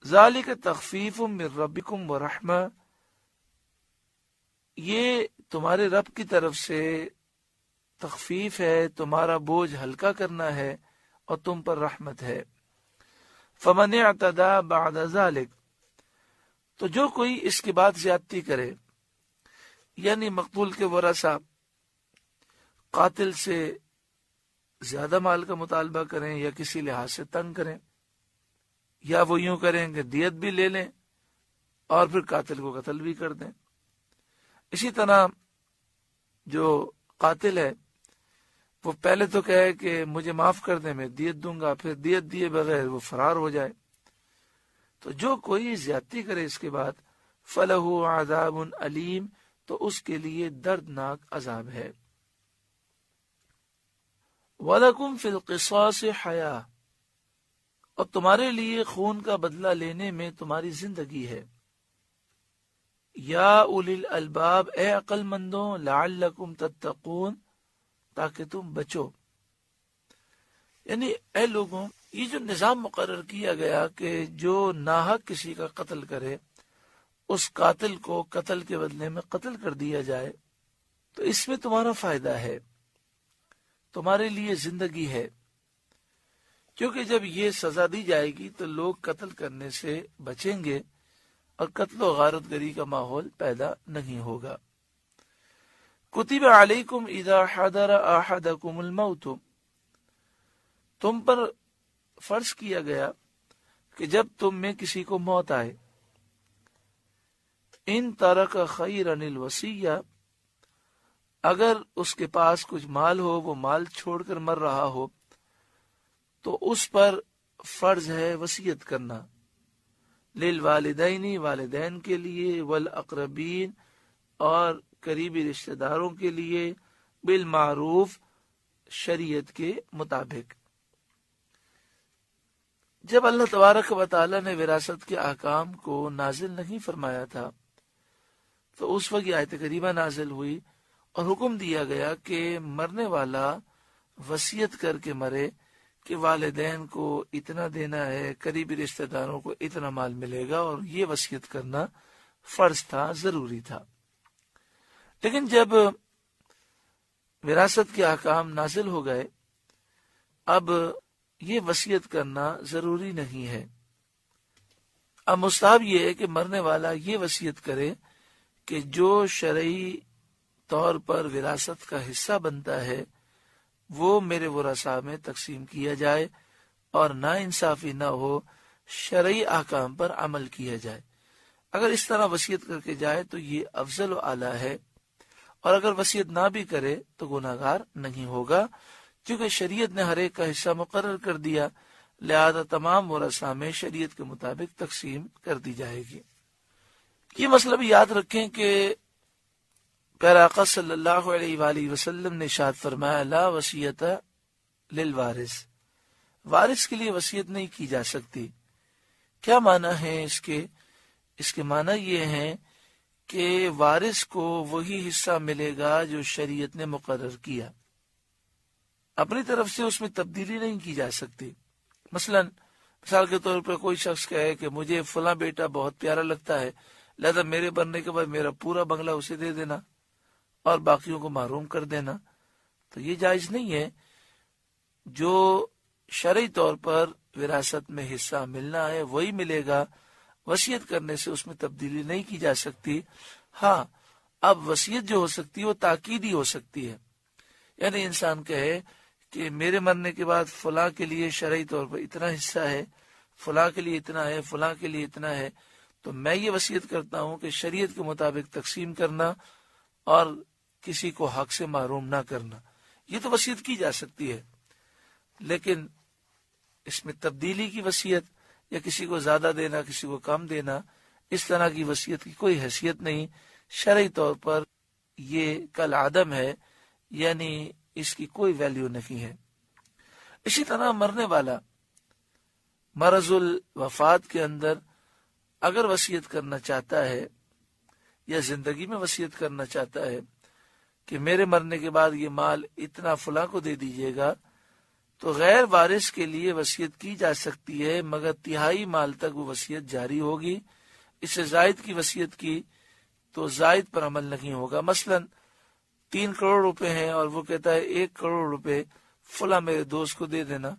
ذالک تخفیف من ربکم ورحمہ، یہ تمہارے رب کی طرف سے تخفیف ہے، تمہارا بوجھ ہلکا کرنا ہے اور تم پر رحمت ہے۔ فمن اعتدی بعد ذالک، تو جو کوئی اس کے بعد زیادتی کرے، یعنی مقتول کے ورثہ قاتل سے زیادہ مال کا مطالبہ کریں یا کسی لحاظ سے تنگ کریں، یا وہ یوں کریں کہ دیت بھی لے لیں اور پھر قاتل کو قتل بھی کر دیں۔ اسی طرح جو قاتل ہے وہ پہلے تو کہے کہ مجھے معاف کر دیں، میں دیت دوں گا، پھر دیت دیے بغیر وہ فرار ہو جائے، تو جو کوئی زیادتی کرے اس کے بعد فَلَهُ عَذَابٌ علیم، تو اس کے لیے دردناک عذاب ہے۔ وَلَكُمْ فِي الْقِصَاصِ حَيَاةٌ، اور تمہارے لیے خون کا بدلہ لینے میں تمہاری زندگی ہے۔ یا اولی الالباب، اے عقل مندوں، لعلکم تتقون، تاکہ تم بچو۔ یعنی اے لوگوں، یہ جو نظام مقرر کیا گیا کہ جو ناحق کسی کا قتل کرے اس قاتل کو قتل کے بدلے میں قتل کر دیا جائے، تو اس میں تمہارا فائدہ ہے، تمہارے لیے زندگی ہے، کیونکہ جب یہ سزا دی جائے گی تو لوگ قتل کرنے سے بچیں گے اور قتل و غارت گری کا ماحول پیدا نہیں ہوگا۔ کتب علیکم اذا حضر احدکم الموت، تم پر فرض کیا گیا کہ جب تم میں کسی کو موت آئے، ان ترک خیرا الوصیہ، اگر اس کے پاس کچھ مال ہو، وہ مال چھوڑ کر مر رہا ہو، تو اس پر فرض ہے وصیت کرنا، للوالدین، والدین کے لیے، والاقربین، اور قریبی رشتہ داروں کے لیے، بالمعروف، شریعت کے مطابق۔ جب اللہ تبارک و تعالی نے وراثت کے احکام کو نازل نہیں فرمایا تھا تو اس وقت یہ آیت کریمہ نازل ہوئی اور حکم دیا گیا کہ مرنے والا وصیت کر کے مرے کہ والدین کو اتنا دینا ہے، قریبی رشتہ داروں کو اتنا مال ملے گا، اور یہ وصیت کرنا فرض تھا، ضروری تھا۔ لیکن جب وراثت کے احکام نازل ہو گئے، اب یہ وصیت کرنا ضروری نہیں ہے۔ اب مستحب یہ ہے کہ مرنے والا یہ وصیت کرے کہ جو شرعی طور پر وراثت کا حصہ بنتا ہے وہ میرے ورثاء میں تقسیم کیا جائے اور نا انصافی نہ ہو، شرعی احکام پر عمل کیا جائے۔ اگر اس طرح وصیت کر کے جائے تو یہ افضل و اعلیٰ ہے، اور اگر وصیت نہ بھی کرے تو گناہگار نہیں ہوگا، کیونکہ شریعت نے ہر ایک کا حصہ مقرر کر دیا، لہذا تمام ورثاء میں شریعت کے مطابق تقسیم کر دی جائے گی۔ یہ مسئلہ بھی یاد رکھیں کہ پیارا آقا صلی اللہ علیہ وآلہ وسلم نے ارشاد فرمایا، لا وصیت للوارث، وارث کے لیے وصیت نہیں کی جا سکتی۔ کیا معنی ہے اس کے؟ اس کے معنی یہ ہیں کہ وارث کو وہی حصہ ملے گا جو شریعت نے مقرر کیا، اپنی طرف سے اس میں تبدیلی نہیں کی جا سکتی۔ مثال کے طور پر کوئی شخص کہے کہ مجھے فلاں بیٹا بہت پیارا لگتا ہے، لہذا میرے مرنے کے بعد میرا پورا بنگلہ اسے دے دینا اور باقیوں کو محروم کر دینا، تو یہ جائز نہیں ہے۔ جو شرعی طور پر وراثت میں حصہ ملنا ہے وہی ملے گا، وصیت کرنے سے اس میں تبدیلی نہیں کی جا سکتی۔ ہاں، اب وصیت جو ہو سکتی ہے وہ تاکیدی ہو سکتی ہے، یعنی انسان کہے کہ میرے مرنے کے بعد فلاں کے لیے شرعی طور پر اتنا حصہ ہے، فلاں کے لیے اتنا ہے، فلاں کے لیے اتنا ہے، تو میں یہ وصیت کرتا ہوں کہ شریعت کے مطابق تقسیم کرنا اور کسی کو حق سے محروم نہ کرنا۔ یہ تو وصیت کی جا سکتی ہے، لیکن اس میں تبدیلی کی وصیت یا کسی کو زیادہ دینا، کسی کو کم دینا، اس طرح کی وصیت کی کوئی حیثیت نہیں۔ شرعی طور پر یہ کالعدم ہے، یعنی اس کی کوئی ویلیو نہیں ہے۔ اسی طرح مرنے والا مرض الوفات کے اندر اگر وصیت کرنا چاہتا ہے یا زندگی میں وصیت کرنا چاہتا ہے کہ میرے مرنے کے بعد یہ مال اتنا فلاں کو دے دیجیے گا، تو غیر وارث کے لیے وصیت کی جا سکتی ہے، مگر تہائی مال تک وہ وصیت جاری ہوگی۔ اس سے زائد کی وصیت کی تو زائد پر عمل نہیں ہوگا۔ مثلا 3 کروڑ روپے ہیں اور وہ کہتا ہے 1 کروڑ روپے فلاں میرے دوست کو دے دینا،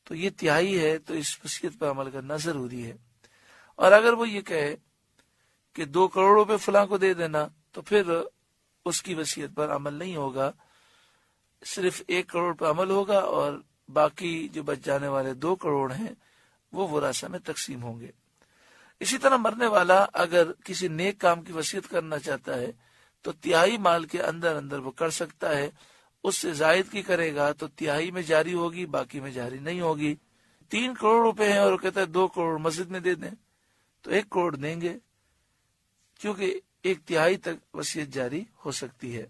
تو یہ تہائی ہے، تو اس وصیت پر عمل کرنا ضروری ہے۔ اور اگر وہ یہ کہے کہ 2 کروڑ روپے فلاں کو دے دینا، تو پھر اس کی وصیت پر عمل نہیں ہوگا، صرف 1 کروڑ پر عمل ہوگا اور باقی جو بچ جانے والے 2 کروڑ ہیں وہ ورثاء میں تقسیم ہوں گے۔ اسی طرح مرنے والا اگر کسی نیک کام کی وصیت کرنا چاہتا ہے تو تہائی مال کے اندر اندر وہ کر سکتا ہے، اس سے زائد کی کرے گا تو تہائی میں جاری ہوگی، باقی میں جاری نہیں ہوگی۔ 3 کروڑ روپے ہیں اور وہ کہتا ہے 2 کروڑ مسجد میں دے دیں، تو 1 کروڑ دیں گے، کیونکہ 1 تہائی تک وصیت جاری ہو سکتی ہے۔